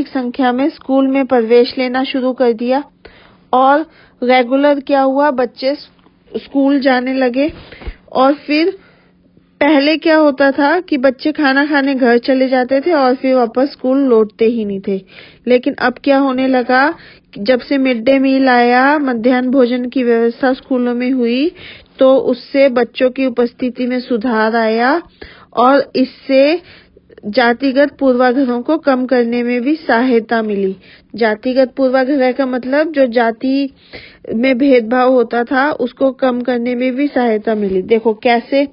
अधिक संख्या में स्कूल में प्रवेश लेना शुरू कर दिया और रेगुलर क्या हुआ, बच्चे स्कूल जाने लगे। और फिर पहले क्या होता था कि बच्चे खाना खाने घर चले जाते थे और फिर वापस स्कूल लौटते ही नहीं थे। लेकिन अब क्या होने लगा, जब से मिड डे मील आया, मध्याह्न भोजन की व्यवस्था स्कूलों में हुई, तो उससे बच्चों की उपस्थिति में सुधार आया और इससे जातिगत पूर्वाग्रहों को कम करने में भी सहायता मिली। जातिगत पूर्वाग्रह का मतलब जो जाति में भेदभाव होता था उसको कम करने में भी सहायता मिली। देखो कैसे,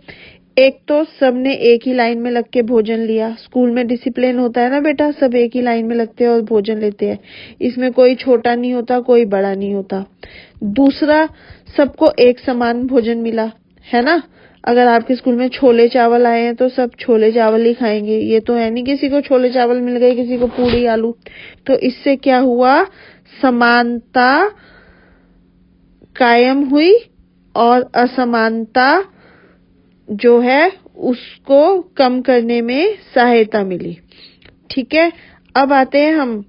एक तो सबने एक ही लाइन में लग के भोजन लिया। स्कूल में डिसिप्लिन होता है ना बेटा, सब एक ही लाइन में लगते हैं और भोजन लेते हैं, इसमें कोई छोटा नहीं होता, कोई बड़ा नहीं होता। दूसरा, सबको एक समान भोजन मिला, है ना। अगर आपके स्कूल में छोले चावल आए हैं तो सब छोले चावल ही खाएंगे, ये तो है नहीं किसी को छोले चावल मिल गए, किसी को पूड़ी आलू। तो इससे क्या हुआ, समानता कायम हुई और असमानता जो है उसको कम करने में सहायता मिली। ठीक है, अब आते हैं हम,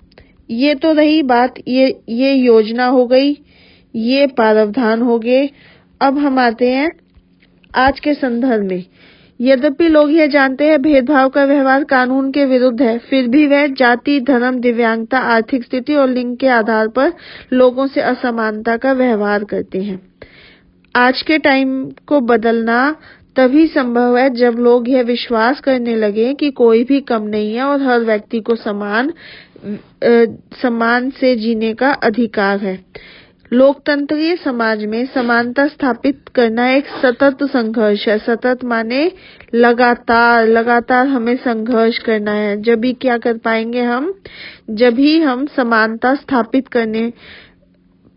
ये तो रही बात, ये योजना हो गई, ये प्रावधान हो गए। अब हम आते हैं आज के संदर्भ में। यद्यपि लोग यह जानते हैं भेदभाव का व्यवहार कानून के विरुद्ध है, फिर भी वह जाति, धर्म, दिव्यांगता, आर्थिक स्थिति और लिंग के आधार पर लोगों से असमानता का व्यवहार करते हैं। आज के टाइम को बदलना तभी संभव है जब लोग यह विश्वास करने लगे कि कोई भी कम नहीं है और हर व्यक्ति को समान से जीने का अधिकार है। लोकतंत्रीय समाज में समानता स्थापित करना एक सतत संघर्ष है। सतत माने लगातार हमें संघर्ष करना है। जब भी क्या कर पाएंगे हम, जब भी हम समानता स्थापित करने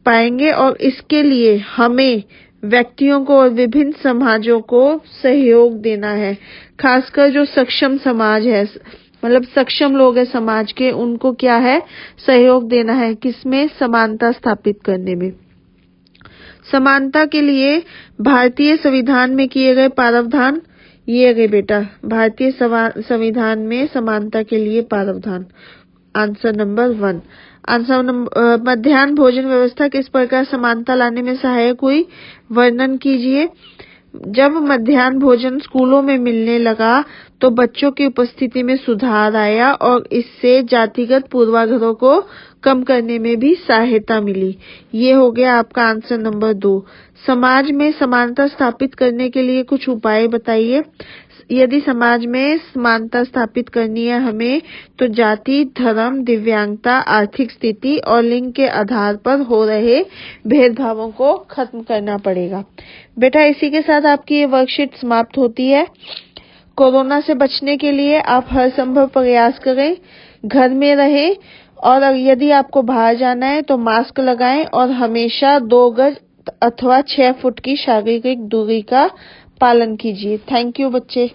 पाएंगे और इसके लिए हमें व्यक्तियों को और विभिन्न समाजों को सहयोग देना है। खासकर जो सक्षम समाज है, मतलब सक्षम लोग हैं समाज के, उनको क्या है, सहयोग देना है। किसमें, समानता स्थापित करने में। समानता के लिए भारतीय संविधान में किए गए प्रावधान ये गए बेटा, भारतीय संविधान में समानता के लिए प्रावधान। Answer number 1। आंसर नंबर, मध्याह्न भोजन व्यवस्था किस प्रकार समानता लाने में सहायक हुई, वर्णन कीजिए। जब मध्याह्न भोजन स्कूलों में मिलने लगा तो बच्चों की उपस्थिति में सुधार आया और इससे जातिगत पूर्वाग्रहों को कम करने में भी सहायता मिली। ये हो गया आपका आंसर नंबर 2। समाज में समानता स्थापित करने के लिए कुछ उपाय बताइए। यदि समाज में समानता स्थापित करनी है हमें, तो जाति, धर्म, दिव्यांगता, आर्थिक स्थिति और लिंग के आधार पर हो रहे भेदभावों को खत्म करना पड़ेगा। बेटा इसी के साथ आपकी ये वर्कशीट समाप्त होती है। कोरोना से बचने के लिए आप हर संभव प्रयास करें, घर में रहें और यदि आपको बाहर जाना है तो मास्क लगाएं और हमेशा 2 गज अथवा 6 फुट की शारीरिक दूरी का पालन कीजिए। थैंक यू बच्चे।